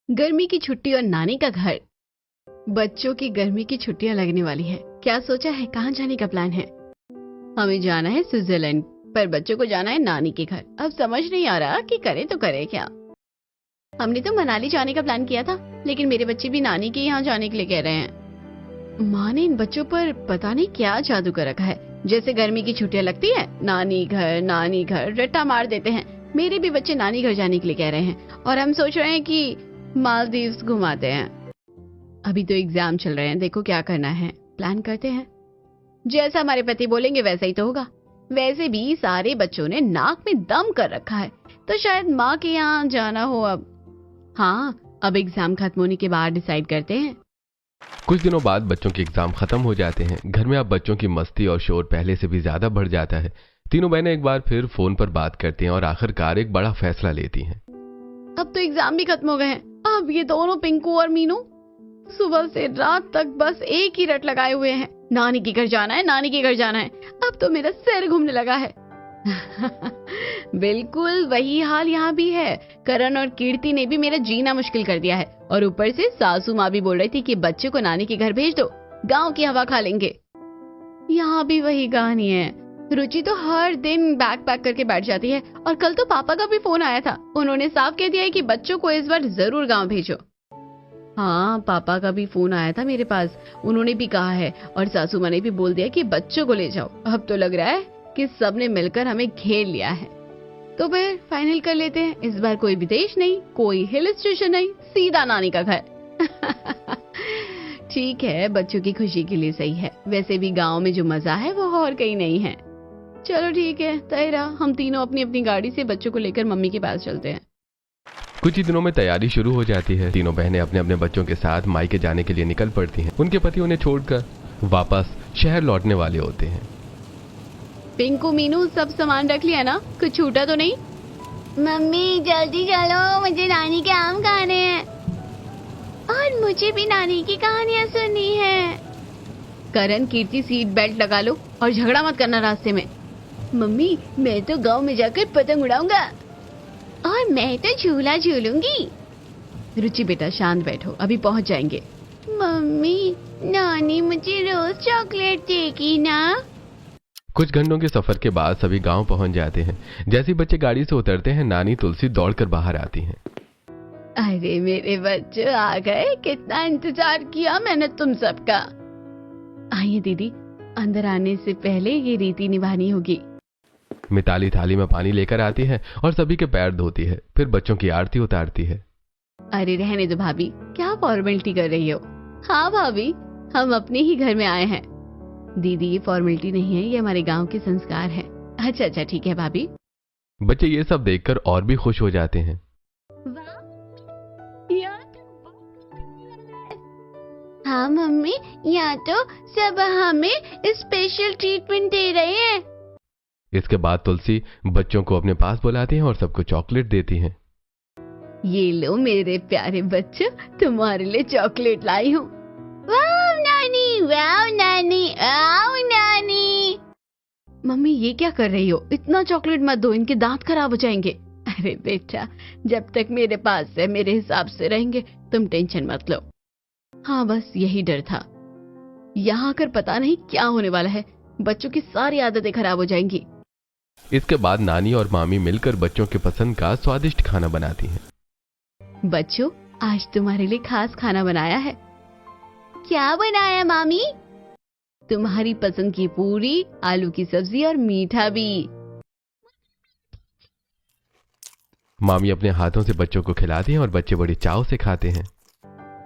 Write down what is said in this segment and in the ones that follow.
गर्मी की छुट्टी और नानी का घर। बच्चों की गर्मी की छुट्टियां लगने वाली है। क्या सोचा है, कहाँ जाने का प्लान है? हमें जाना है स्विट्जरलैंड, पर बच्चों को जाना है नानी के घर। अब समझ नहीं आ रहा कि करे तो करे क्या। हमने तो मनाली जाने का प्लान किया था, लेकिन मेरे बच्चे भी नानी के यहाँ जाने के लिए कह रहे हैं। माँ ने इन बच्चों पर पता नहीं क्या जादू कर रखा है। जैसे गर्मी की छुट्टियां लगती है, नानी घर रट्टा मार देते हैं। मेरे भी बच्चे नानी घर जाने के लिए कह रहे हैं और हम सोच रहे हैं कि मालदीव्स घुमाते हैं। अभी तो एग्जाम चल रहे हैं, देखो क्या करना है, प्लान करते हैं। जैसा हमारे पति बोलेंगे वैसा ही तो होगा। वैसे भी सारे बच्चों ने नाक में दम कर रखा है, तो शायद माँ के यहाँ जाना हो अब। हाँ, अब एग्जाम खत्म होने के बाद डिसाइड करते हैं। कुछ दिनों बाद बच्चों के एग्जाम खत्म हो जाते हैं। घर में अब बच्चों की मस्ती और शोर पहले से भी ज्यादा बढ़ जाता है। तीनों बहनें एक बार फिर फोन पर बात करती हैं और आखिरकार एक बड़ा फैसला लेती हैं। अब तो एग्जाम भी खत्म हो गए हैं। अब ये दोनों पिंकू और मीनू सुबह से रात तक बस एक ही रट लगाए हुए हैं, नानी के घर जाना है, नानी के घर जाना है। अब तो मेरा सिर घूमने लगा है। बिल्कुल वही हाल यहाँ भी है। करण और कीर्ति ने भी मेरा जीना मुश्किल कर दिया है, और ऊपर से सासू माँ भी बोल रही थी कि बच्चे को नानी के घर भेज दो, गांव की हवा खा लेंगे। यहाँ भी वही कहानी है। रुचि तो हर दिन बैग पैक करके बैठ जाती है, और कल तो पापा का भी फोन आया था। उन्होंने साफ कह दिया है कि बच्चों को इस बार जरूर गांव भेजो। हाँ, पापा का भी फोन आया था मेरे पास, उन्होंने भी कहा है, और सासू माँ ने भी बोल दिया कि बच्चों को ले जाओ। अब तो लग रहा है कि सबने मिलकर हमें घेर लिया है। तो फिर फाइनल कर लेते हैं, इस बार कोई विदेश नहीं, कोई हिल स्टेशन नहीं, सीधा नानी का घर। ठीक है, बच्चों की खुशी के लिए सही है। वैसे भी गांव में जो मजा है वो और कहीं नहीं है। चलो ठीक है, तय रहा। हम तीनों अपनी अपनी गाड़ी से बच्चों को लेकर मम्मी के पास चलते हैं। कुछ ही दिनों में तैयारी शुरू हो जाती है। तीनों बहनें अपने अपने बच्चों के साथ मायके जाने के लिए निकल पड़ती हैं। उनके पति उन्हें छोड़कर वापस शहर लौटने वाले होते हैं। पिंकू, मीनू, सब सामान रख लिया ना? कुछ छूटा तो नहीं? मम्मी जल्दी चलो, मुझे नानी के आम खाने हैं और मुझे भी नानी की कहानियाँ सुननी है। करण, कीर्ति, सीट बेल्ट लगा लो और झगड़ा मत करना रास्ते में। मम्मी, मैं तो गांव में जाकर पतंग उड़ाऊंगा और मैं तो झूला झूलूंगी। रुचि बेटा शांत बैठो, अभी पहुंच जाएंगे। मम्मी, नानी मुझे रोज चॉकलेट देगी ना? कुछ घंटों के सफर के बाद सभी गांव पहुंच जाते हैं। जैसे ही बच्चे गाड़ी से उतरते हैं, नानी तुलसी दौड़कर बाहर आती हैं। अरे मेरे बच्चे आ गए, कितना इंतजार किया मैंने तुम सबका। आइए दीदी, अंदर आने से पहले ये रीति निभानी होगी। मिताली थाली में पानी लेकर आती है और सभी के पैर धोती है, फिर बच्चों की आरती उतारती है। अरे रहने दो भाभी, क्या फॉर्मेलिटी कर रही हो? हाँ भाभी, हम अपने ही घर में आए हैं। दीदी, ये फॉर्मेलिटी नहीं है, ये हमारे गांव के संस्कार है। अच्छा ठीक है भाभी। बच्चे ये सब देखकर और भी खुश हो जाते हैं। हाँ मम्मी, यहाँ तो सब हमें स्पेशल ट्रीटमेंट दे रहे हैं। इसके बाद तुलसी बच्चों को अपने पास बुलाती है और सबको चॉकलेट देती हैं। ये लो मेरे प्यारे बच्चों, तुम्हारे लिए चॉकलेट लाई हूँ। वाह नानी, वाह नानी, आओ नानी। मम्मी ये क्या कर रही हो? इतना चॉकलेट मत दो, इनके दांत खराब हो जाएंगे। अरे बेटा, जब तक मेरे पास है मेरे हिसाब से रहेंगे, तुम टेंशन मत लो। हाँ बस यही डर था। यहाँ आकर पता नहीं क्या होने वाला है, बच्चों की सारी आदतें खराब हो जाएंगी। इसके बाद नानी और मामी मिलकर बच्चों के पसंद का स्वादिष्ट खाना बनाती हैं। बच्चों, आज तुम्हारे लिए खास खाना बनाया है। क्या बनाया मामी? तुम्हारी पसंद की पूरी, आलू की सब्जी और मीठा भी। मामी अपने हाथों से बच्चों को खिलाती हैं और बच्चे बड़ी चाव से खाते हैं।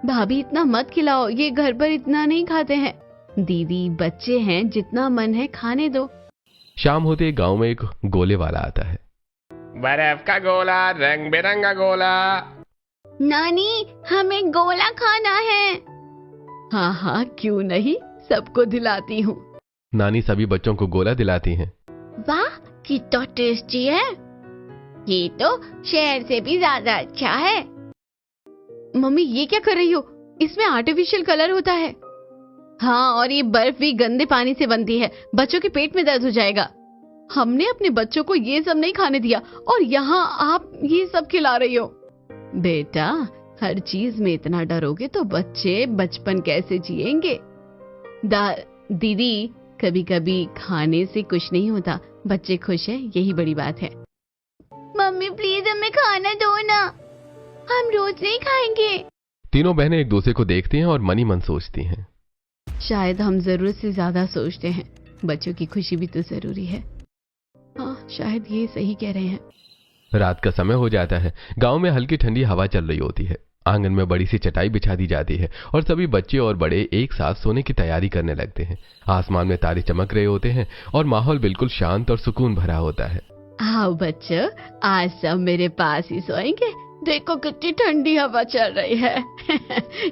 भाभी इतना मत खिलाओ, ये घर पर इतना नहीं खाते हैं। दीदी, बच्चे हैं, जितना मन है खाने दो। शाम होते ही गांव में एक गोले वाला आता है। बर्फ का गोला, रंग बिरंगा गोला। नानी, हमें गोला खाना है। हाँ क्यों नहीं, सबको दिलाती हूँ। नानी सभी बच्चों को गोला दिलाती हैं। वाह, कितना टेस्टी है। ये तो शहर से भी ज्यादा अच्छा है। मम्मी ये क्या कर रही हो? इसमें आर्टिफिशियल कलर होता है। हाँ, और ये बर्फ भी गंदे पानी से बनती है, बच्चों के पेट में दर्द हो जाएगा। हमने अपने बच्चों को ये सब नहीं खाने दिया, और यहाँ आप ये सब खिला रही हो। बेटा, हर चीज में इतना डरोगे तो बच्चे बचपन कैसे जिएंगे? दीदी, कभी कभी खाने से कुछ नहीं होता, बच्चे खुश हैं यही बड़ी बात है। मम्मी प्लीज हमें खाना दो ना, हम रोज नहीं खाएंगे। तीनों बहनें एक दूसरे को देखती हैं और मन ही मन सोचती हैं। शायद हम जरूरत से ज्यादा सोचते हैं, बच्चों की खुशी भी तो जरूरी है। हाँ, शायद ये सही कह रहे हैं। रात का समय हो जाता है। गांव में हल्की ठंडी हवा चल रही होती है। आंगन में बड़ी सी चटाई बिछा दी जाती है और सभी बच्चे और बड़े एक साथ सोने की तैयारी करने लगते हैं। आसमान में तारे चमक रहे होते हैं और माहौल बिल्कुल शांत और सुकून भरा होता है। आओ बच्चों, आज सब मेरे पास ही सोएंगे। देखो कितनी ठंडी हवा चल रही है।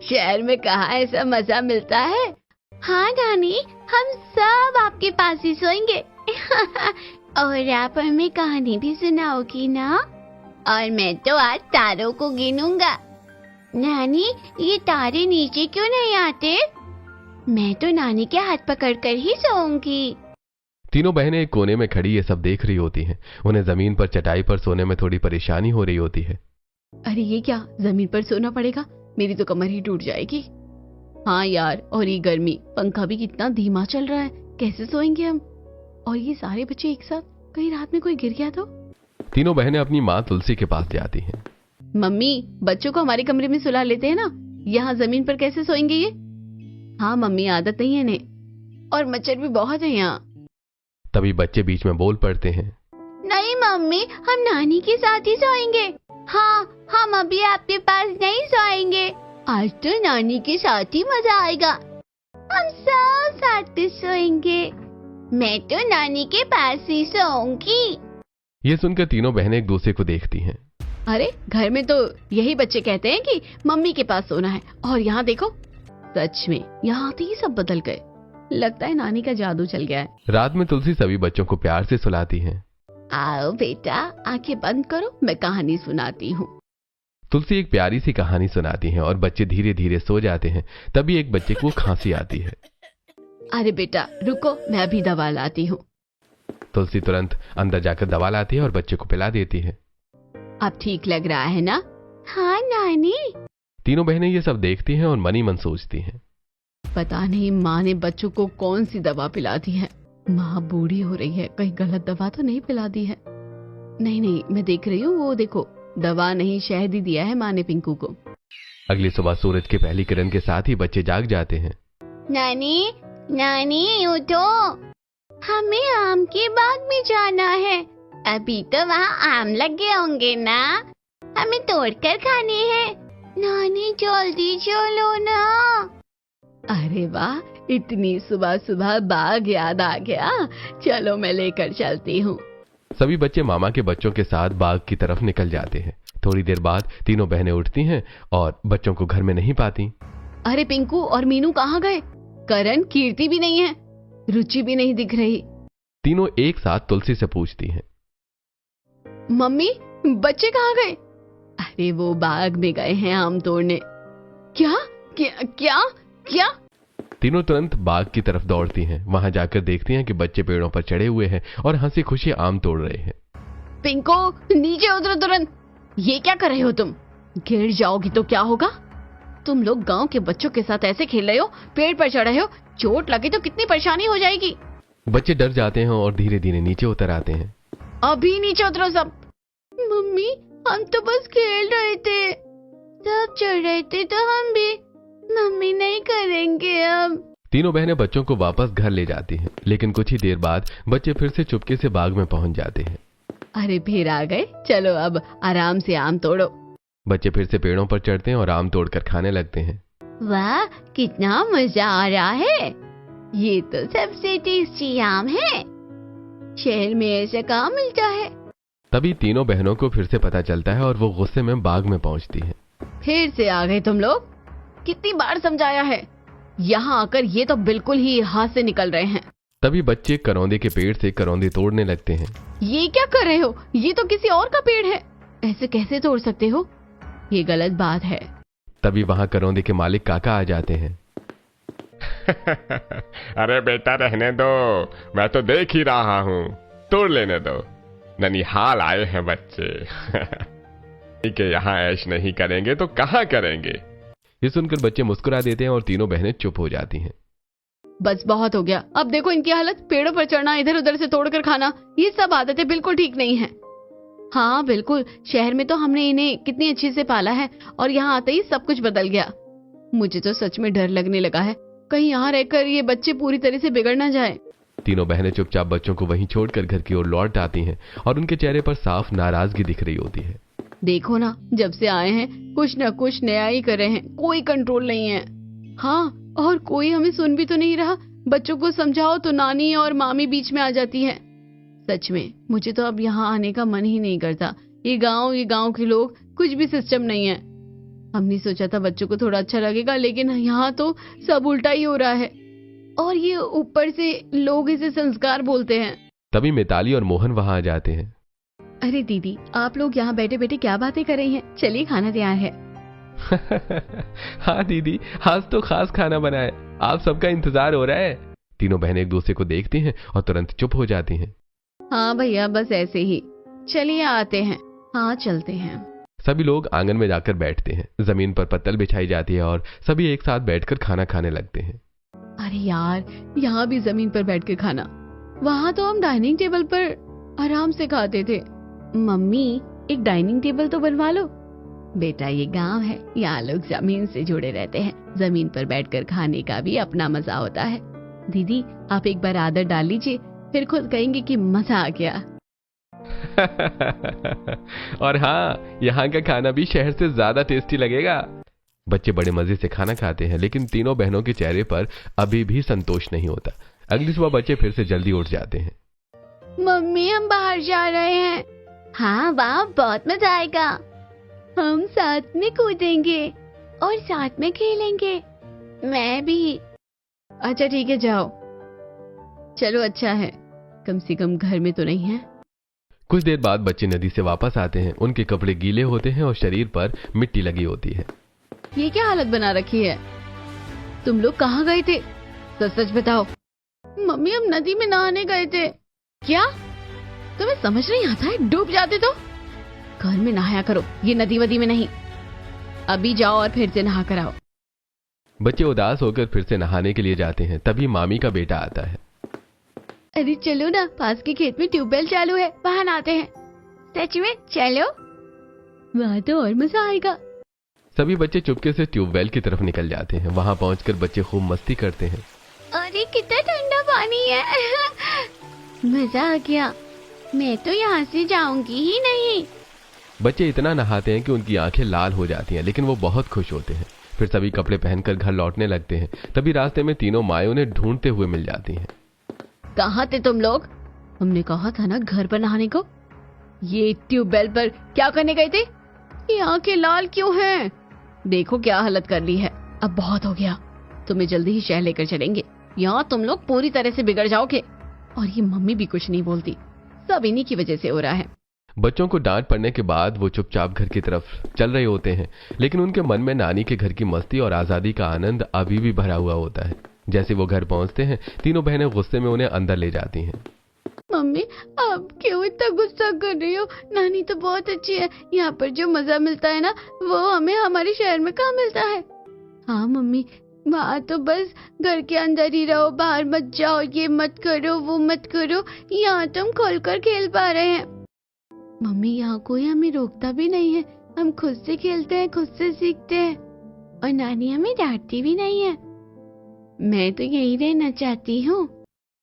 शहर में कहाँ ऐसा मजा मिलता है। हाँ नानी, हम सब आपके पास ही सोएंगे। और आप हमें कहानी भी सुनाओगी ना? और मैं तो आज तारों को गिनूंगा। नानी, ये तारे नीचे क्यों नहीं आते? मैं तो नानी के हाथ पकड़कर ही सोऊंगी। तीनों बहनें एक कोने में खड़ी ये सब देख रही होती हैं। उन्हें जमीन पर चटाई पर सोने में थोड़ी परेशानी हो रही होती है। अरे ये क्या, जमीन पर सोना पड़ेगा? मेरी तो कमर ही टूट जाएगी। हाँ यार, और ये गर्मी, पंखा भी कितना धीमा चल रहा है, कैसे सोएंगे हम? और ये सारे बच्चे एक साथ, कहीं रात में कोई गिर गया तो? तीनों बहनें अपनी माँ तुलसी के पास जाती हैं। मम्मी, बच्चों को हमारे कमरे में सुला लेते हैं ना, यहाँ जमीन पर कैसे सोएंगे ये? हाँ मम्मी, आदत नहीं है इन्हें, और मच्छर भी बहुत है यहाँ। तभी बच्चे बीच में बोल पड़ते हैं। नहीं मम्मी, हम नानी के साथ ही सोएंगे। हाँ, हम अभी आपके पास नहीं सोएंगे। आज तो नानी के साथ ही मजा आएगा। हम सब साथ में सोएंगे। मैं तो नानी के पास ही सोऊंगी। ये सुनकर तीनों बहनें एक दूसरे को देखती हैं। अरे घर में तो यही बच्चे कहते हैं कि मम्मी के पास सोना है, और यहाँ देखो, सच में यहाँ आते ही सब बदल गए। लगता है नानी का जादू चल गया है। रात में तुलसी सभी बच्चों को प्यार से सुलाती हैं। आओ बेटा, आंखें बंद करो, मैं कहानी सुनाती हूँ। तुलसी एक प्यारी सी कहानी सुनाती हैं और बच्चे धीरे धीरे सो जाते हैं। तभी एक बच्चे को खांसी आती है। अरे बेटा रुको, मैं अभी दवा लाती हूँ। तुलसी तुरंत अंदर जाकर दवा लाती है और बच्चे को पिला देती है। अब ठीक लग रहा है ना? हाँ नानी। तीनों बहनें ये सब देखती हैं और मन ही मन सोचती हैं। पता नहीं माँ ने बच्चों को कौन सी दवा पिला दी है। माँ बूढ़ी हो रही है, कहीं गलत दवा तो नहीं पिला दी है। नहीं, मैं देख रही हूँ, वो देखो, दवा नहीं शहद ही दिया है माँ ने पिंकू को। अगली सुबह सूरज की पहली किरण के साथ ही बच्चे जाग जाते हैं। नानी, नानी उठो, हमें आम के बाग में जाना है। अभी तो वहाँ आम लगे होंगे ना, हमें तोड़कर खाने हैं। नानी जल्दी चलो ना। अरे वाह, इतनी सुबह सुबह बाग याद आ गया। चलो मैं लेकर चलती हूँ। सभी बच्चे मामा के बच्चों के साथ बाग की तरफ निकल जाते हैं। थोड़ी देर बाद तीनों बहनें उठती हैं और बच्चों को घर में नहीं पाती। अरे पिंकू और मीनू कहाँ गए? करण, कीर्ति भी नहीं है, रुचि भी नहीं दिख रही। तीनों एक साथ तुलसी से पूछती हैं। मम्मी, बच्चे कहाँ गए? अरे वो बाग में गए हैं आम तोड़ने। क्या क्या क्या क्या? तीनों तुरंत बाग की तरफ दौड़ती हैं। वहां जाकर देखती हैं कि बच्चे पेड़ों पर चढ़े हुए हैं और हंसी खुशी आम तोड़ रहे हैं। पिंको, नीचे उतरो तुरंत। ये क्या कर रहे हो तुम? गिर जाओगी तो क्या होगा? तुम लोग गांव के बच्चों के साथ ऐसे खेल रहे हो, पेड़ पर चढ़ रहे हो, चोट लगे तो कितनी परेशानी हो जाएगी। बच्चे डर जाते हैं और धीरे धीरे नीचे उतर आते हैं। अभी नीचे उतरो सब। मम्मी, हम तो बस खेल रहे थे, सब चढ़ रहे थे तो हम भी। मम्मी नहीं करेंगे अब। तीनों बहनें बच्चों को वापस घर ले जाती हैं, लेकिन कुछ ही देर बाद बच्चे फिर से चुपके से बाग में पहुंच जाते हैं। अरे फिर आ गए, चलो अब आराम से आम तोड़ो। बच्चे फिर से पेड़ों पर चढ़ते हैं और आम तोड़कर खाने लगते हैं। वाह, कितना मजा आ रहा है। ये तो सबसे टेस्टी आम है। शहर में ऐसा कहाँ मिलता है। तभी तीनों बहनों को फिर से पता चलता है और वो गुस्से में बाग में पहुंचती हैं। फिर से आ गए तुम लोग? कितनी बार समझाया है, यहाँ आकर ये तो बिल्कुल ही हाथ से निकल रहे हैं। तभी बच्चे करौंदे के पेड़ से करौंदे तोड़ने लगते हैं। ये क्या कर रहे हो? ये तो किसी और का पेड़ है, ऐसे कैसे तोड़ सकते हो? ये गलत बात है। तभी वहां करौंदे के मालिक काका आ जाते हैं। अरे बेटा रहने दो, मैं तो देख ही रहा हूँ, तोड़ लेने दो। ननिहाल आए हैं बच्चे। कि यहाँ ऐश नहीं करेंगे तो कहाँ करेंगे। ये सुनकर बच्चे मुस्कुरा देते हैं और तीनों बहनें चुप हो जाती हैं। बस बहुत हो गया। अब देखो इनकी हालत, पेड़ों पर चढ़ना, इधर उधर से तोड़कर खाना, ये सब आदतें बिल्कुल ठीक नहीं है। हाँ बिल्कुल, शहर में तो हमने इन्हें कितनी अच्छे से पाला है और यहाँ आते ही सब कुछ बदल गया। मुझे तो सच में डर लगने लगा है, कहीं यहाँ रहकर ये बच्चे पूरी तरह से बिगड़ ना जाए। तीनों बहनें चुपचाप बच्चों को वहीं छोड़कर घर की ओर लौट आती हैं और उनके चेहरे पर साफ नाराजगी दिख रही होती है। देखो ना, जब से आए हैं कुछ न कुछ नया ही कर रहे हैं, कोई कंट्रोल नहीं है। हाँ, और कोई हमें सुन भी तो नहीं रहा। बच्चों को समझाओ तो नानी और मामी बीच में आ जाती है। सच में मुझे तो अब यहाँ आने का मन ही नहीं करता। ये गांव के लोग, कुछ भी सिस्टम नहीं है। हमने सोचा था बच्चों को थोड़ा अच्छा लगेगा, लेकिन यहाँ तो सब उल्टा ही हो रहा है। और ये ऊपर से लोग इसे संस्कार बोलते हैं। तभी मिताली और मोहन वहां आ जाते हैं। अरे दीदी, आप लोग यहाँ बैठे बैठे क्या बातें कर रही हैं? चलिए, खाना तैयार है। हाँ दीदी, आज तो खास खाना बना है, आप सबका इंतजार हो रहा है। तीनों बहनें एक दूसरे को देखती हैं और तुरंत चुप हो जाती हैं। हाँ भैया, बस ऐसे ही। चलिए आते हैं। हाँ चलते हैं। सभी लोग आंगन में जाकर बैठते हैं। जमीन पर पत्तल बिछाई जाती है और सभी एक साथ बैठकर खाना खाने लगते हैं। अरे यार, यहाँ भी जमीन पर बैठकर खाना। वहाँ तो हम डाइनिंग टेबल पर आराम से खाते थे। मम्मी, एक डाइनिंग टेबल तो बनवा लो। बेटा, ये गांव है, यहाँ लोग जमीन से जुड़े रहते हैं। जमीन पर बैठकर खाने का भी अपना मजा होता है। दीदी, आप एक बार आदत डाल लीजिए, फिर खुद कहेंगे कि मजा आ गया। और हाँ, यहाँ का खाना भी शहर से ज्यादा टेस्टी लगेगा। बच्चे बड़े मजे से खाना खाते हैं, लेकिन तीनों बहनों के चेहरे पर अभी भी संतोष नहीं होता। अगली सुबह बच्चे फिर से जल्दी उठ जाते हैं। मम्मी, हम बाहर जा रहे हैं। हाँ वाह, बहुत मजा आएगा। हम साथ में कूदेंगे और साथ में खेलेंगे। मैं भी। अच्छा ठीक है, जाओ। चलो, अच्छा है, कम से कम घर में तो नहीं है। कुछ देर बाद बच्चे नदी से वापस आते हैं। उनके कपड़े गीले होते हैं और शरीर पर मिट्टी लगी होती है। ये क्या हालत बना रखी है? तुम लोग कहाँ गए थे? सच सच बताओ। मम्मी, हम नदी में नहाने गए थे। क्या तुम्हें समझ नहीं आता है? डूब जाते तो घर में नहाया करो, ये नदी वदी में नहीं। अभी जाओ और फिर से नहा कर आओ। बच्चे उदास होकर फिर से नहाने के लिए जाते हैं। तभी मामी का बेटा आता है। अरे चलो ना, पास के खेत में ट्यूबवेल चालू है, वहाँ नहाते हैं। सच में? चलो। वहाँ तो और मजा आएगा। सभी बच्चे चुपके से ट्यूबवेल की तरफ निकल जाते हैं। वहाँ पहुंचकर बच्चे खूब मस्ती करते हैं। अरे कितना ठंडा पानी है। मजा आ गया। मैं तो यहाँ से जाऊंगी ही नहीं। बच्चे इतना नहाते हैं कि उनकी आंखें लाल हो जाती हैं, लेकिन वो बहुत खुश होते हैं। फिर सभी कपड़े पहनकर घर लौटने लगते हैं। तभी रास्ते में तीनों माएं उन्हें ढूंढते हुए मिल जाती हैं। कहाँ थे तुम लोग? हमने कहा था ना घर पर नहाने को। ये ट्यूबवेल पर क्या करने गए थे? ये आंखें लाल क्यों हैं? देखो क्या हालत कर ली है। अब बहुत हो गया, तुम्हें जल्दी ही शहर लेकर चलेंगे। यहाँ तुम लोग पूरी तरह से बिगड़ जाओगे। और ये मम्मी भी कुछ नहीं बोलती, सब इन्हीं की वजह से हो रहा है। बच्चों को डांट पड़ने के बाद वो चुपचाप घर की तरफ चल रहे होते हैं, लेकिन उनके मन में नानी के घर की मस्ती और आजादी का आनंद अभी भी भरा हुआ होता है। जैसे वो घर पहुंचते हैं, तीनों बहनें गुस्से में उन्हें अंदर ले जाती हैं। मम्मी, आप क्यों इतना गुस्सा कर रही हो? नानी तो बहुत अच्छी है। यहाँ पर जो मजा मिलता है ना, वो हमें हमारे शहर में कहाँ मिलता है। हाँ मम्मी, वहाँ तो बस घर के अंदर ही रहो, बाहर मत जाओ, ये मत करो, वो मत करो। यहाँ तो हम खोलकर खेल पा रहे हैं। मम्मी, यहाँ कोई हमें रोकता भी नहीं है। हम खुद से खेलते हैं, खुद से सीखते हैं। और नानी हमें डांटती भी नहीं है। मैं तो यही रहना चाहती हूँ।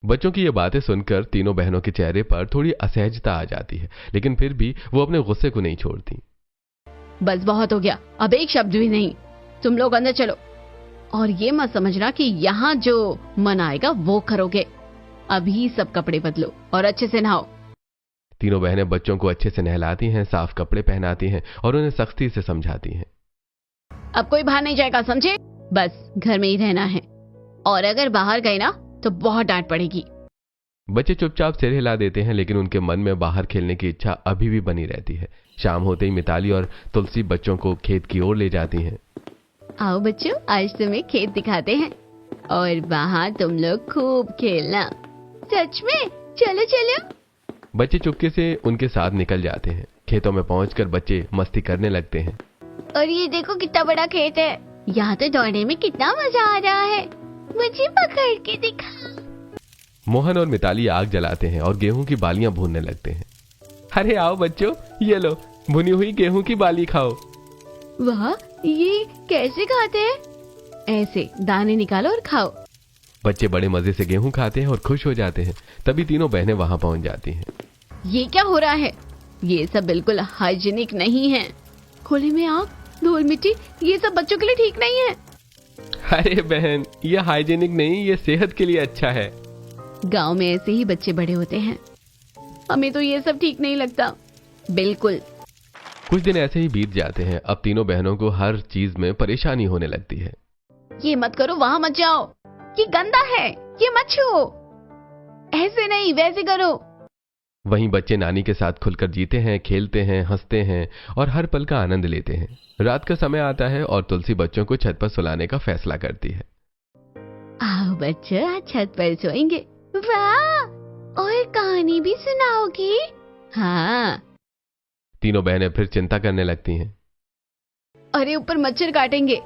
बच्चों की ये बातें सुनकर तीनों बहनों के चेहरे पर थोड़ी असहजता आ जाती है, लेकिन फिर भी वो अपने गुस्से को नहीं छोड़ती। बस बहुत हो गया, अब एक शब्द भी नहीं। तुम लोग अंदर चलो। और ये मत समझना कि यहाँ जो मन आएगा वो करोगे। अभी सब कपड़े बदलो और अच्छे से नहाओ। तीनों बहनें बच्चों को अच्छे से नहलाती हैं, साफ कपड़े पहनाती हैं और उन्हें सख्ती से समझाती हैं। अब कोई बाहर नहीं जाएगा, समझे? बस घर में ही रहना है। और अगर बाहर गए ना तो बहुत डांट पड़ेगी। बच्चे चुपचाप सिर हिला देते हैं, लेकिन उनके मन में बाहर खेलने की इच्छा अभी भी बनी रहती है। शाम होते ही मिताली और तुलसी बच्चों को खेत की ओर ले जाती हैं। आओ बच्चों, आज तुम्हें खेत दिखाते हैं और वहाँ तुम लोग खूब खेलना। सच में? चलो चलो। बच्चे चुपके से उनके साथ निकल जाते हैं। खेतों में पहुंचकर बच्चे मस्ती करने लगते हैं। और ये देखो कितना बड़ा खेत है, यहाँ तो दौड़ने में कितना मजा आ रहा है, मुझे पकड़ के दिखा। मोहन और मिताली आग जलाते हैं और गेहूं की बालियां भूनने लगते हैं। अरे आओ बच्चों, ये लो भुनी हुई गेहूं की बाली खाओ। वाह, ये कैसे खाते हैं? ऐसे दाने निकालो और खाओ। बच्चे बड़े मजे से गेहूं खाते हैं और खुश हो जाते हैं। तभी तीनों बहनें वहां पहुंच जाती हैं। ये क्या हो रहा है? ये सब बिल्कुल हाइजीनिक नहीं है। खुले में आग, धूल मिट्टी, ये सब बच्चों के लिए ठीक नहीं है। अरे बहन, ये हाइजीनिक नहीं, ये सेहत के लिए अच्छा है। गांव में ऐसे ही बच्चे बड़े होते हैं। हमें तो ये सब ठीक नहीं लगता बिल्कुल। कुछ दिन ऐसे ही बीत जाते हैं। अब तीनों बहनों को हर चीज में परेशानी होने लगती है। ये मत करो, वहां मत जाओ, ये गंदा है, ये मत छुओ, ऐसे नहीं वैसे करो। वहीं बच्चे नानी के साथ खुलकर जीते हैं, खेलते हैं, हंसते हैं और हर पल का आनंद लेते हैं। रात का समय आता है और तुलसी बच्चों को छत पर सुलाने का फैसला करती है। आओ बच्चों, आज छत पर सोएंगे। वाह, और कहानी भी सुनाओगी? हाँ। तीनों बहनें फिर चिंता करने लगती हैं। अरे ऊपर मच्छर काटेंगे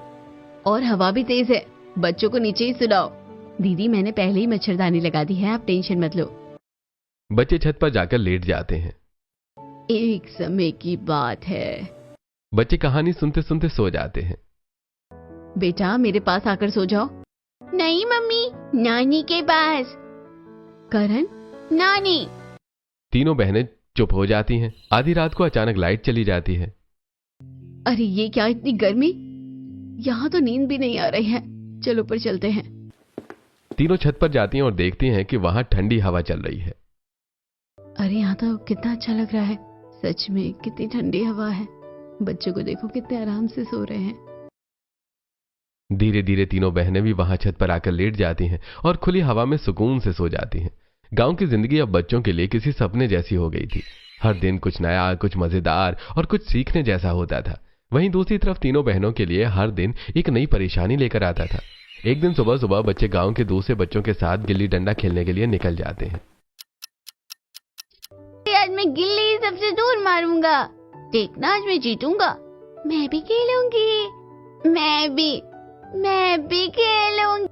और हवा भी तेज है, बच्चों को नीचे ही सुलाओ। दीदी, मैंने पहले ही मच्छरदानी लगा दी है, आप टेंशन मत लो। बच्चे छत पर जाकर लेट जाते हैं। एक समय की बात है। बच्चे कहानी सुनते सुनते सो जाते हैं। बेटा, मेरे पास आकर सो जाओ। नहीं मम्मी, नानी के पास। करण, नानी। तीनों बहनें चुप हो जाती हैं। आधी रात को अचानक लाइट चली जाती है। अरे ये क्या, इतनी गर्मी, यहाँ तो नींद भी नहीं आ रही है। चलो ऊपर चलते हैं। तीनों छत पर जाती हैं और देखती हैं कि वहां ठंडी हवा चल रही है। अरे यहाँ तो कितना अच्छा लग रहा है, सच में कितनी ठंडी हवा है। बच्चों को देखो कितने आराम से सो रहे हैं। धीरे धीरे तीनों बहनें भी वहां छत पर आकर लेट जाती हैं और खुली हवा में सुकून से सो जाती हैं। गांव की जिंदगी अब बच्चों के लिए किसी सपने जैसी हो गई थी। हर दिन कुछ नया, कुछ मजेदार और कुछ सीखने जैसा होता था। वहीं दूसरी तरफ तीनों बहनों के लिए हर दिन एक नई परेशानी लेकर आता था। एक दिन सुबह सुबह बच्चे गांव के दूसरे बच्चों के साथ गिल्ली डंडा खेलने के लिए निकल जाते हैं। आज मैं गिल्ली सबसे दूर मारूंगा, देखना आज मैं जीतूंगा। मैं भी खेलूंगी, मैं भी खेलूंगी।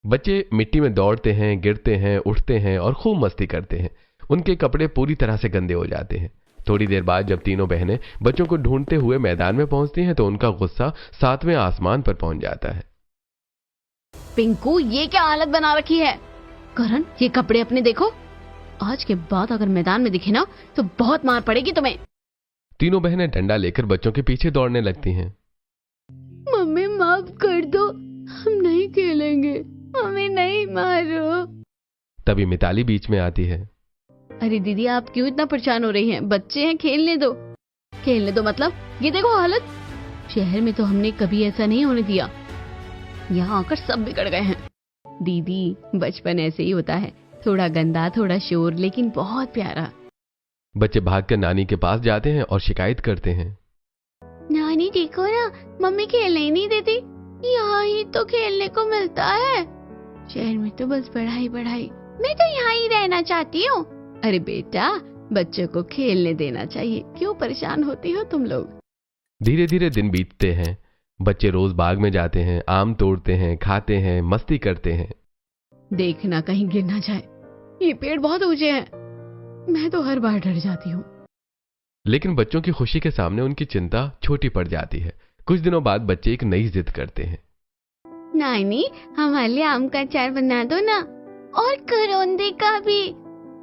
बच्चे मिट्टी में दौड़ते हैं, गिरते हैं, उठते हैं और खूब मस्ती करते हैं। उनके कपड़े पूरी तरह से गंदे हो जाते हैं। थोड़ी देर बाद जब तीनों बहनें बच्चों को ढूंढते हुए मैदान में पहुंचती हैं तो उनका गुस्सा 7वें आसमान पर पहुंच जाता है। पिंकू, ये क्या हालत बना रखी है? करण, ये कपड़े अपने देखो। आज के बाद अगर मैदान में दिखे ना तो बहुत मार पड़ेगी तुम्हें। तीनों बहनें डंडा लेकर बच्चों के पीछे दौड़ने लगती हैं। मम्मी माफ कर दो, हम नहीं खेलेंगे, हमें नहीं मारो। तभी मिताली बीच में आती है। अरे दीदी, आप क्यों इतना परेशान हो रही हैं? बच्चे हैं, खेलने दो। खेलने दो मतलब ये देखो हालत। शहर में तो हमने कभी ऐसा नहीं होने दिया, यहाँ आकर सब बिगड़ गए हैं। दीदी, बचपन ऐसे ही होता है, थोड़ा गंदा, थोड़ा शोर, लेकिन बहुत प्यारा। बच्चे भागकर नानी के पास जाते हैं और शिकायत करते हैं। नानी देखो ना, मम्मी खेलने ही नहीं देती, यहाँ ही तो खेलने को मिलता है। शहर में तो बस पढ़ाई पढ़ाई, मैं तो यहाँ ही रहना चाहती हूँ। अरे बेटा, बच्चों को खेलने देना चाहिए, क्यों परेशान होती हो तुम लोग? धीरे धीरे दिन बीतते हैं। बच्चे रोज बाग में जाते हैं, आम तोड़ते हैं, खाते हैं, मस्ती करते हैं। देखना कहीं गिर ना जाए, ये पेड़ बहुत ऊंचे हैं, मैं तो हर बार डर जाती हूँ। लेकिन बच्चों की खुशी के सामने उनकी चिंता छोटी पड़ जाती है। कुछ दिनों बाद बच्चे एक नई जिद करते हैं। नानी, हमारे लिए आम का अचार बना दो ना, और करौंदे का भी।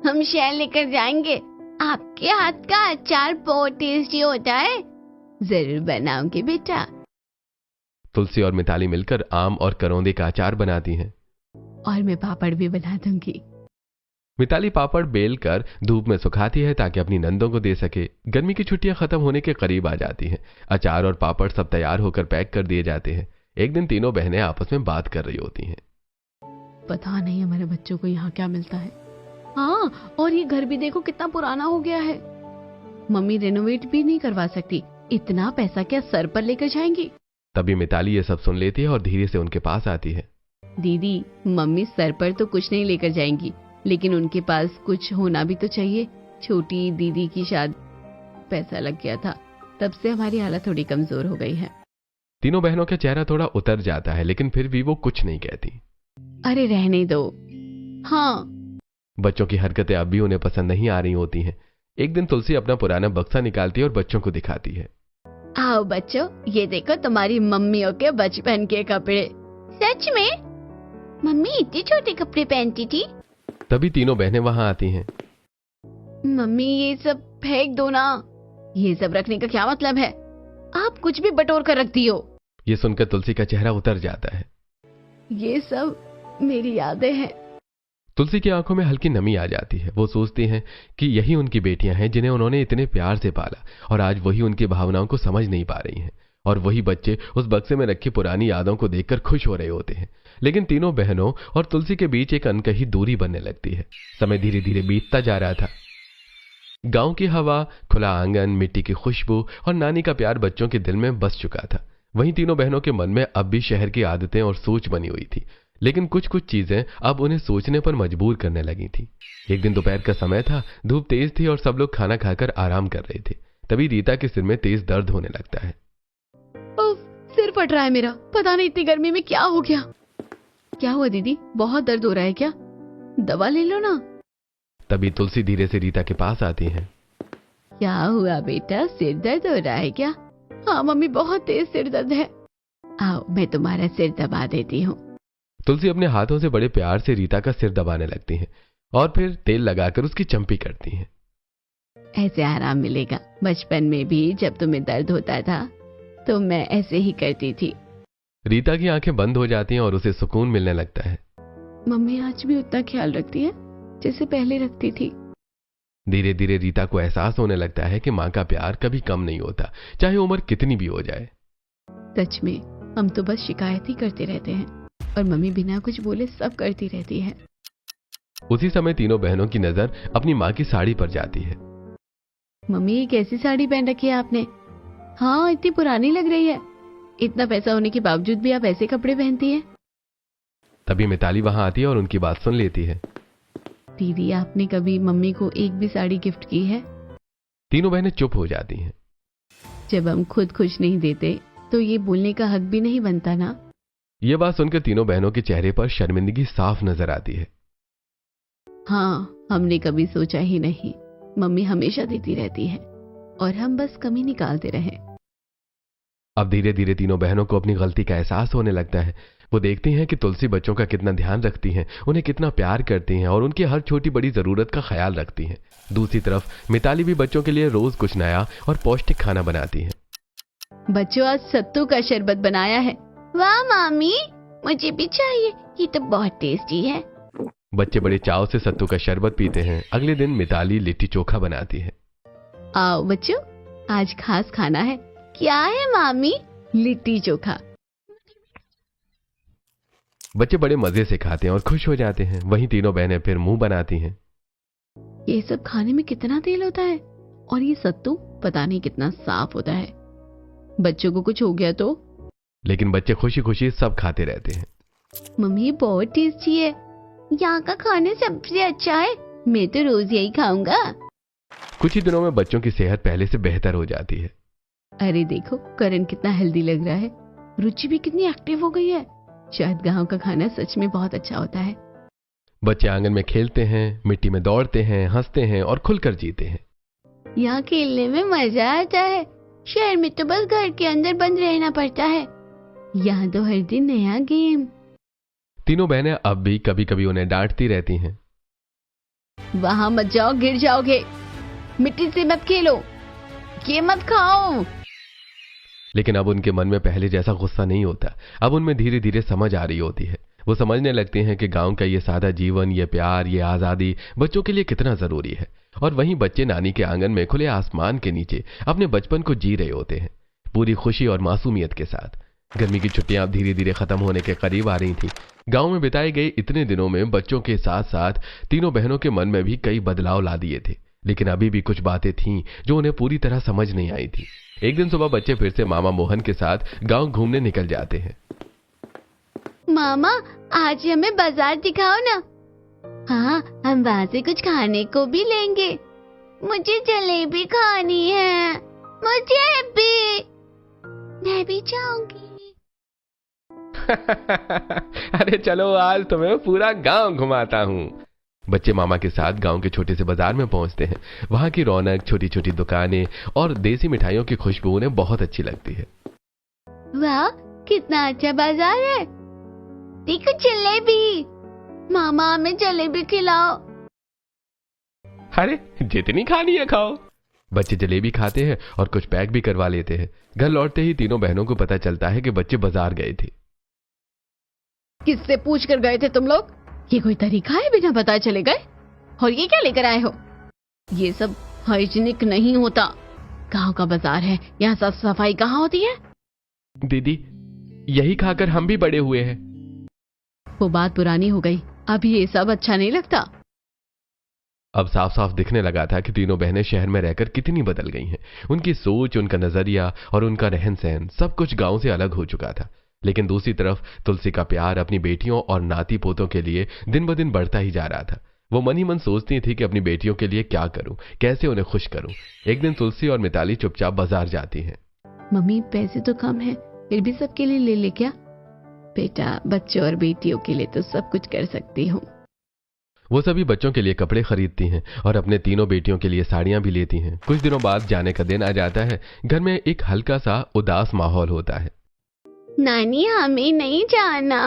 हम शहर लेकर जाएंगे, आपके हाथ का अचार बहुत टेस्टी होता है। जरूर बनाऊंगी बेटा। तुलसी और मिताली मिलकर आम और करौंदे का अचार बनाती हैं। और मैं पापड़ भी बना दूंगी। मिताली पापड़ बेल कर धूप में सुखाती है ताकि अपनी नंदों को दे सके। गर्मी की छुट्टियां खत्म होने के करीब आ जाती हैं। अचार और पापड़ सब तैयार होकर पैक कर दिए जाते हैं। एक दिन तीनों बहनें आपस में बात कर रही होती हैं। पता नहीं हमारे बच्चों को यहाँ क्या मिलता है। हाँ, और ये घर भी देखो कितना पुराना हो गया है। मम्मी रेनोवेट भी नहीं करवा सकती, इतना पैसा क्या सर पर लेकर जाएंगी? तभी मिताली ये सब सुन लेती है और धीरे से उनके पास आती है। दीदी, मम्मी सर पर तो कुछ नहीं लेकर जाएंगी, लेकिन उनके पास कुछ होना भी तो चाहिए। छोटी दीदी की शादी। पैसा लग गया था, तब से हमारी हालत थोड़ी कमजोर हो गई है। तीनों बहनों का चेहरा थोड़ा उतर जाता है, लेकिन फिर भी वो कुछ नहीं कहती। अरे रहने दो। हाँ। बच्चों की हरकतें अब भी उन्हें पसंद नहीं आ रही होती हैं। एक दिन तुलसी अपना पुराना बक्सा निकालती है और बच्चों को दिखाती है। आओ बच्चों, ये देखो तुम्हारी मम्मियों के बचपन के कपड़े। सच में? मम्मी इतने छोटे कपड़े पहनती थी? तभी तीनों बहनें वहां आती हैं। मम्मी ये सब फेंक दो ना, ये सब रखने का क्या मतलब है? आप कुछ भी बटोर कर रखती हो। ये सुनकर तुलसी का चेहरा उतर जाता है। ये सब मेरी यादें हैं। तुलसी की आंखों में हल्की नमी आ जाती है। वो सोचती हैं कि यही उनकी बेटियां हैं जिन्हें उन्होंने इतने प्यार से पाला, और आज वही उनकी भावनाओं को समझ नहीं पा रही हैं। और वही बच्चे उस बक्से में रखी पुरानी यादों को देखकर खुश हो रहे होते हैं। लेकिन तीनों बहनों और तुलसी के बीच एक अनकही दूरी बनने लगती है। समय धीरे धीरे बीतता जा रहा था। गांव की हवा, खुला आंगन, मिट्टी की खुशबू और नानी का प्यार बच्चों के दिल में बस चुका था। वहीं तीनों बहनों के मन में अब भी शहर की आदतें और सोच बनी हुई थी, लेकिन कुछ कुछ चीजें अब उन्हें सोचने पर मजबूर करने लगी थी। एक दिन दोपहर का समय था, धूप तेज थी और सब लोग खाना खाकर आराम कर रहे थे। तभी रीता के सिर में तेज दर्द होने लगता है। उफ, सिर फट रहा है मेरा, पता नहीं इतनी गर्मी में क्या हो गया। क्या हुआ दीदी, बहुत दर्द हो रहा है क्या? दवा ले लो ना। तभी तुलसी धीरे से रीता के पास आती है। क्या हुआ बेटा, सिर दर्द हो रहा है क्या? हाँ मम्मी, बहुत तेज सिर दर्द है। आओ मैं तुम्हारा सिर दबा देती हूँ। तुलसी अपने हाथों से बड़े प्यार से रीता का सिर दबाने लगती हैं और फिर तेल लगाकर उसकी चंपी करती हैं। ऐसे आराम मिलेगा। बचपन में भी जब तुम्हें दर्द होता था तो मैं ऐसे ही करती थी। रीता की आंखें बंद हो जाती हैं और उसे सुकून मिलने लगता है। मम्मी आज भी उतना ख्याल रखती है जैसे पहले रखती थी। धीरे धीरे रीता को एहसास होने लगता है कि माँ का प्यार कभी कम नहीं होता, चाहे उम्र कितनी भी हो जाए। सच में हम तो बस शिकायत ही करते रहते हैं और मम्मी बिना कुछ बोले सब करती रहती है। उसी समय तीनों बहनों की नजर अपनी माँ की साड़ी पर जाती है। मम्मी ये कैसी साड़ी पहन रखी है आपने? हाँ इतनी पुरानी लग रही है। इतना पैसा होने के बावजूद भी आप ऐसे कपड़े पहनती हैं? तभी मिताली वहां आती है और उनकी बात सुन लेती है। दीदी आपने कभी मम्मी को एक भी साड़ी गिफ्ट की है? तीनों बहनें चुप हो जाती हैं। जब हम खुद खुश नहीं देते तो ये बोलने का हक भी नहीं बनता ना। ये बात सुनकर तीनों बहनों के चेहरे पर शर्मिंदगी साफ नजर आती है। हाँ हमने कभी सोचा ही नहीं। मम्मी हमेशा देती रहती है और हम बस कमी निकालते रहे। अब धीरे धीरे तीनों बहनों को अपनी गलती का एहसास होने लगता है। वो देखती हैं कि तुलसी बच्चों का कितना ध्यान रखती हैं, उन्हें कितना प्यार करती हैं और उनकी हर छोटी बड़ी जरूरत का ख्याल रखती हैं। दूसरी तरफ मिताली भी बच्चों के लिए रोज कुछ नया और पौष्टिक खाना बनाती है। बच्चों आज सत्तू का शरबत बनाया है। वाह मामी, मुझे भी चाहिए, ये तो बहुत टेस्टी है। बच्चे बड़े चाव से सत्तू का शरबत पीते हैं। अगले दिन मिताली लिट्टी चोखा बनाती है। आओ बच्चों, आज खास खाना है। क्या है मामी? लिट्टी चोखा। बच्चे बड़े मजे से खाते हैं और खुश हो जाते हैं। वहीं तीनों बहनें फिर मुंह बनाती हैं। ये सब खाने में कितना तेल होता है और ये सत्तू पता नहीं कितना साफ होता है। बच्चों को कुछ हो गया तो? लेकिन बच्चे खुशी खुशी सब खाते रहते हैं। मम्मी बहुत टेस्टी है। यहाँ का खाना सबसे अच्छा है, मैं तो रोज यही खाऊंगा। कुछ ही दिनों में बच्चों की सेहत पहले से बेहतर हो जाती है। अरे देखो करण कितना हेल्दी लग रहा है। रुचि भी कितनी एक्टिव हो गई है। शायद गांव का खाना सच में बहुत अच्छा होता है। बच्चे आंगन में खेलते हैं, मिट्टी में दौड़ते हैं, हंसते हैं और खुलकर जीते हैं। यहाँ खेलने में मजा आता है। शहर में तो बस घर के अंदर बंद रहना पड़ता है। यहाँ तो हर दिन नया गेम। तीनों बहनें अब भी कभी कभी उन्हें डांटती रहती हैं। वहां मत जाओ, गिर जाओगे। मिट्टी से मत खेलो, ये मत खाओ। लेकिन अब उनके मन में पहले जैसा गुस्सा नहीं होता। अब उनमें धीरे धीरे समझ आ रही होती है। वो समझने लगते हैं कि गांव का ये सादा जीवन, ये प्यार, ये आजादी बच्चों के लिए कितना जरूरी है। और वहीं बच्चे नानी के आंगन में खुले आसमान के नीचे अपने बचपन को जी रहे होते हैं, पूरी खुशी और मासूमियत के साथ। गर्मी की छुट्टियां अब धीरे धीरे खत्म होने के करीब आ रही थी। गांव में बिताए गए इतने दिनों में बच्चों के साथ साथ तीनों बहनों के मन में भी कई बदलाव ला दिए थे। लेकिन अभी भी कुछ बातें थीं जो उन्हें पूरी तरह समझ नहीं आई थी। एक दिन सुबह बच्चे फिर से मामा मोहन के साथ गांव घूमने निकल जाते हैं। मामा आज हमें बाजार दिखाओ ना। हाँ, हम वहाँ से कुछ खाने को भी लेंगे। मुझे जलेबी खानी है, मुझे भी। मैं भी चाहूंगी। अरे चलो आज तुम्हें पूरा गांव घुमाता हूँ। बच्चे मामा के साथ गांव के छोटे से बाजार में पहुंचते हैं। वहां की रौनक, छोटी छोटी दुकानें और देसी मिठाइयों की खुशबू उन्हें बहुत अच्छी लगती है। वाह, कितना अच्छा बाजार है। देखो जलेबी, मामा हमें जलेबी खिलाओ। अरे जितनी खानी है खाओ। बच्चे जलेबी खाते हैं और कुछ पैक भी करवा लेते हैं। घर लौटते ही तीनों बहनों को पता चलता है कि बच्चे बाजार गए थे। किससे पूछ कर गए थे तुम लोग? ये कोई तरीका है बिना बताए चले गए? और ये क्या लेकर आए हो? ये सब हाइजीनिक नहीं होता। गांव का बाजार है, यहाँ साफ सफाई कहाँ होती है? दीदी, यही खाकर हम भी बड़े हुए हैं। वो बात पुरानी हो गई, अब ये सब अच्छा नहीं लगता। अब साफ साफ दिखने लगा था कि तीनों बहनें शहर में रहकर कितनी बदल गई हैं। उनकी सोच, उनका नजरिया और उनका रहन सहन सब कुछ गांव से अलग हो चुका था। लेकिन दूसरी तरफ तुलसी का प्यार अपनी बेटियों और नाती पोतों के लिए दिन ब दिन बढ़ता ही जा रहा था। वो मन ही मन सोचती थी कि अपनी बेटियों के लिए क्या करूं, कैसे उन्हें खुश करूं। एक दिन तुलसी और मिताली चुपचाप बाजार जाती हैं। मम्मी, पैसे तो कम है, फिर भी सबके लिए ले ले क्या? बेटा, बच्चों और बेटियों के लिए तो सब कुछ कर सकती हूँ। वो सभी बच्चों के लिए कपड़े खरीदती हैं और अपने तीनों बेटियों के लिए साड़ियां भी लेती हैं। कुछ दिनों बाद जाने का दिन आ जाता है। घर में एक हल्का सा उदास माहौल होता है। नानी, हमें नहीं जाना,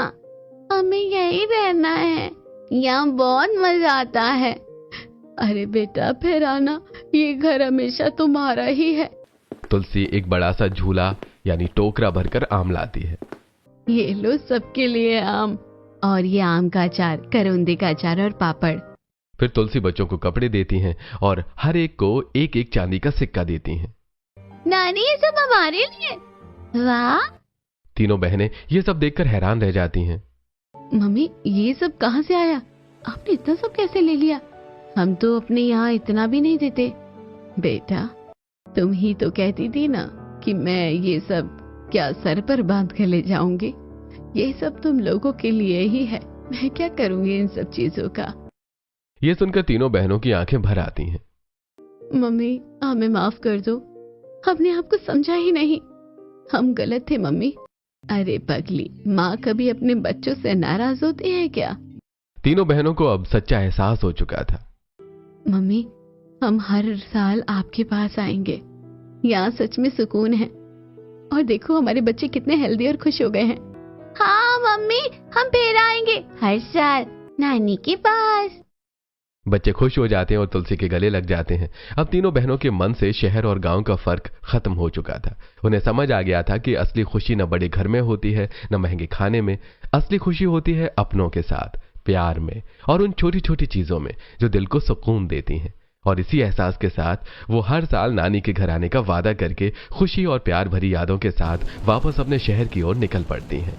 हमें यही रहना है, यहाँ बहुत मजा आता है। अरे बेटा, फिर आना, ये घर हमेशा तुम्हारा ही है। तुलसी एक बड़ा सा झूला यानी टोकरा भरकर आम लाती है। ये लो सबके लिए आम, और ये आम का अचार, करौंदे का अचार और पापड़। फिर तुलसी बच्चों को कपड़े देती हैं और हर एक को एक एक चांदी का सिक्का देती हैं। नानी, ये सब हमारे लिए? वाह। तीनों बहनें ये सब देखकर हैरान रह जाती हैं। मम्मी, ये सब कहाँ से आया? आपने इतना सब कैसे ले लिया? हम तो अपने यहाँ इतना भी नहीं देते। बेटा, तुम ही तो कहती थी ना कि मैं ये सब क्या सर पर बांध कर ले जाऊंगी। ये सब तुम लोगों के लिए ही है, मैं क्या करूंगी इन सब चीजों का। ये सुनकर तीनों बहनों की आंखें भर आती हैं। मम्मी, हमें माफ कर दो, हमने आपको समझा ही नहीं। हम गलत थे मम्मी। अरे पगली, माँ कभी अपने बच्चों से नाराज होती है क्या? तीनों बहनों को अब सच्चा एहसास हो चुका था। मम्मी, हम हर साल आपके पास आएंगे। यहाँ सच में सुकून है। और देखो, हमारे बच्चे कितने हेल्दी और खुश हो गए हैं। हाँ मम्मी, हम फिर आएंगे हर साल नानी के पास। बच्चे खुश हो जाते हैं और तुलसी के गले लग जाते हैं। अब तीनों बहनों के मन से शहर और गांव का फर्क खत्म हो चुका था। उन्हें समझ आ गया था कि असली खुशी न बड़े घर में होती है, न महंगे खाने में। असली खुशी होती है अपनों के साथ, प्यार में और उन छोटी छोटी चीजों में जो दिल को सुकून देती हैं। और इसी एहसास के साथ वो हर साल नानी के घर आने का वादा करके खुशी और प्यार भरी यादों के साथ वापस अपने शहर की ओर निकल पड़ती हैं।